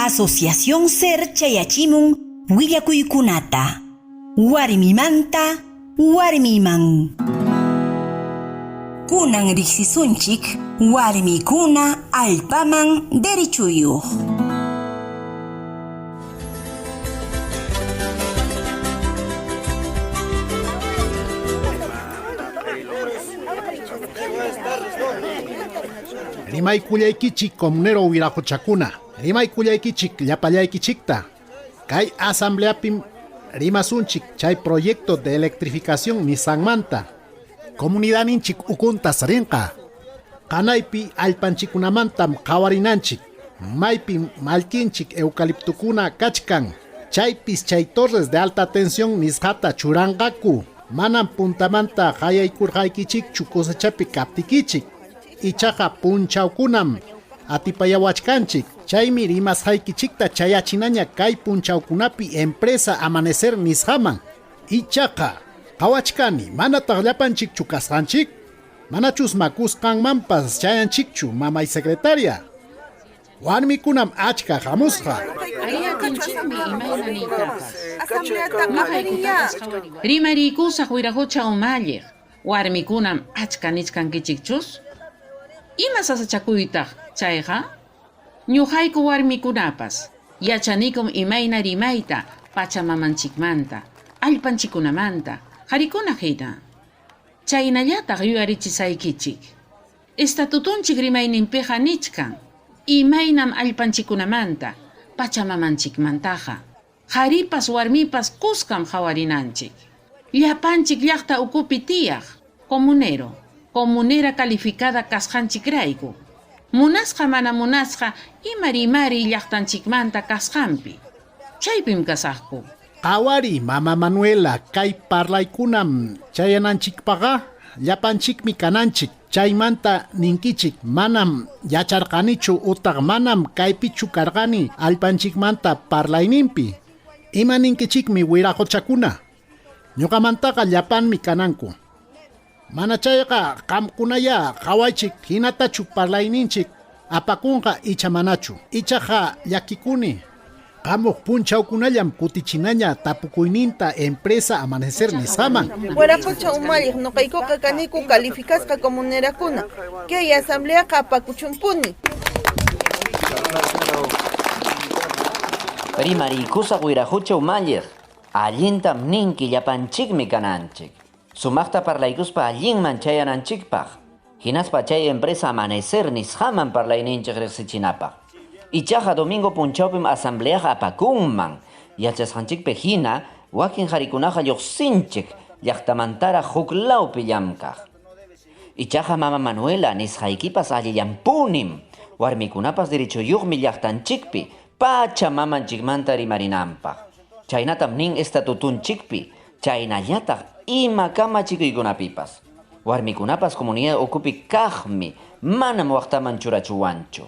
Asociación Ser chayachimun willakuykunata. Warmimanta warmiman. Kunan riqsisunchik warmikuna allpaman derechuyuq. Rimaykullaykichik comunero wiraquchakuna. Rimaykullaykichik llapallaykichikta. Kay asambleapim rimasunchik chay proyecto de electrificación Nissanmanta. Comunidaninchik ukuntas rinqa. Kanaypi allpanchikunamantam qawarinanchik. Maypim malkinchik eucaliptukuna kachkan. Chaypis chay torres de alta tensión nisqata churanqaku. Manam puntamanta qayaykurqaykichikchu cosechapi kaptikichik. Ichaqa punchawkunam atipayawachkanchik. Chaymi rimasqaykichikta chayachinaña kay punchawkunapi empresa Amanecer nisqaman. Ichaqa qawachkani manataq llapanchikchu kasqanchik. Manachus makusqanmanpas chayanchikchu mamay secretaria. Warmikunam achka hamusqa. Rimarikusa huirahucha umalliq. Warmikunam achka nichkankichikchus. Ima sasachakuytaq chayqa? Ñuqayku warmikunapas yachanikum imayna rimayta pachamamanchikmanta, allpanchikunamanta, qarikuna hina. Chaynallataq yuyarichisaykichik. Estatutunchik rimayninpiqa nichkan, imaynam allpanchikunamanta, pachamamanchikmantaqa. Qharipas warmipas kuskam hawarinanchik. Llapanchik llaqta ukupi tiyaq, comunera calificada kasqanchikrayku. Munasqa mana munasqa imari llaqtanchikmanta kasqanpi. Chaypim kasaqku. Qawari mama Manuela kay parlaykunam chayananchikpaqa llapanchikmi kananchik. Chaymanta ninkichik manam yacharqanichu utaq manam kaypichu karqani allpanchikmanta parlayninpi. Ima ninkichikmi wiraquchakuna. Ñuqamantaqa llapanmi kananku. Mana chayqa qamkunaya qawaychik hinatachu parlayninchik apakunqa icha manachu. Ichaqa llakikuni. Qamuq punchawkunallam kutichinaña tapukuyninta empresa Amanecer nisqaman. Waraqucha umalliq nuqaykuqa kaniku calificasqa comunerakuna. Kay asambleaqa apakuchunpuni. Rimarikusa wiraqucha umalliq. Allintam ninki llapanchikmi kananchik. Sumaqta parlaykuspa allinman chayananchikpaq. Hinaspa chay empresa Amanecer nisqaman parlayninchik riqsichinapaq. Ichaqa domingo punchawpim asambleaqa apakunman. Yachasqanchikpi hina wakin qarikunaqa lluqsinchik llaqtamantara huk lawpi llamkaq. Ichaqa mama Manuela nisqaykipas allillampunim. Warmikunapas derechuyuqmi llaqtanchikpi pachamamanchikmanta rimarinanpaq. Chaynatam nin estatutunchikpi. Chaynallataq ima kamachikuykunapipas. Warmikunapas comunidad ukupi kaqmi manam waqtaman churachuwanchu.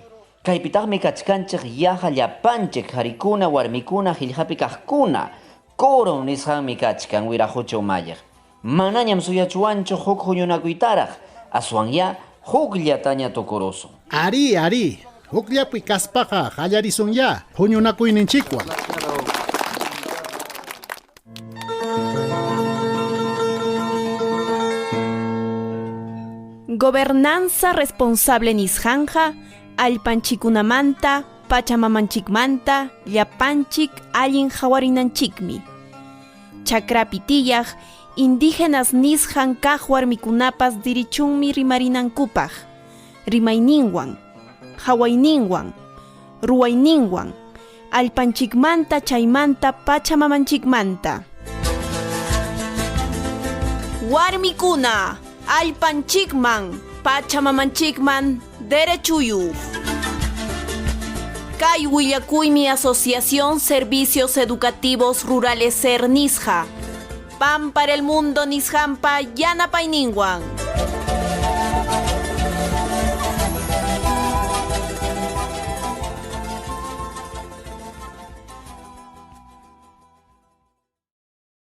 Kaypitaqmi kachkanchik yaqa llapanchik qarikuna warmikuna qillqapi kaqkuna. Koro nisqanmi kachkan wiraqucha umalliq. Manañam suyachuwanchu huk huñunakuytaraq. Aswanya hukllataña tukurusun. Ari, hukllapi kaspaqa qallarisunya huñunakuyninchikwan. Gobernanza responsable nisqanqa allpanchikunamanta, pachamamanchikmanta, llapanchik allin hawarinanchikmi. Chakrapi tiyaq indígenas nisqan kaq warmikunapas dirichunmi rimarinankupaq. Rimayninwan, hawayninwan, ruwayninwan, allpanchikmanta chaymanta pachamamanchikmanta. Warmikuna! Allpanchikman, pachamamanchikman, derechuyuq. Kay willakuymi Asociación Servicios Educativos Rurales Ser nisqa. Pan para el mundo nisqanpa yanapayninwan.